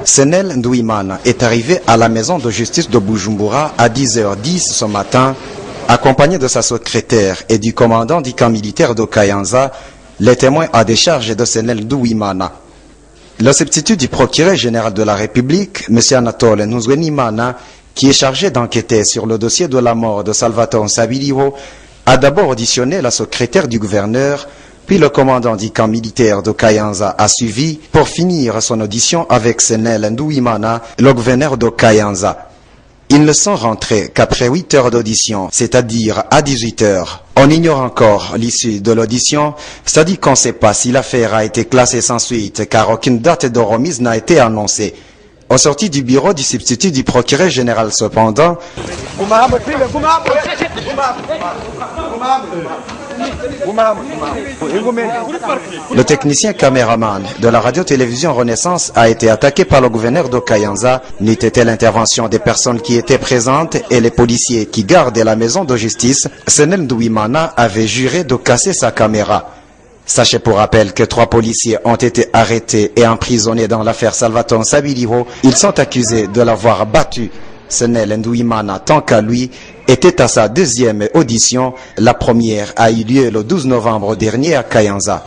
Senel Ndouimana est arrivé à la maison de justice de Bujumbura à 10h10 ce matin, accompagné de sa secrétaire et du commandant du camp militaire de Kayanza, les témoins à décharge de Senel Ndouimana. Le substitut du procureur général de la République, M. Anatole Nzwenimana, qui est chargé d'enquêter sur le dossier de la mort de Salvatore Nsabilio, a d'abord auditionné la secrétaire du gouverneur, puis le commandant du camp militaire de Kayanza a suivi pour finir son audition avec Senel Ndouimana, le gouverneur de Kayanza. Ils ne sont rentrés qu'après 8 heures d'audition, c'est-à-dire à 18 heures. On ignore encore l'issue de l'audition, c'est-à-dire qu'on ne sait pas si l'affaire a été classée sans suite, car aucune date de remise n'a été annoncée. Au sorti du bureau du substitut du procureur général cependant, le technicien caméraman de la radio-télévision Renaissance a été attaqué par le gouverneur de Kayanza. N'eût été l'intervention des personnes qui étaient présentes et les policiers qui gardaient la maison de justice, Senel Ndouimana avait juré de casser sa caméra. Sachez pour rappel que 3 policiers ont été arrêtés et emprisonnés dans l'affaire Salvatore Nsabilio. Ils sont accusés de l'avoir battu. Senel Ndouimana, tant qu'à lui, était à sa 2e audition. La première a eu lieu le 12 novembre dernier à Kayanza.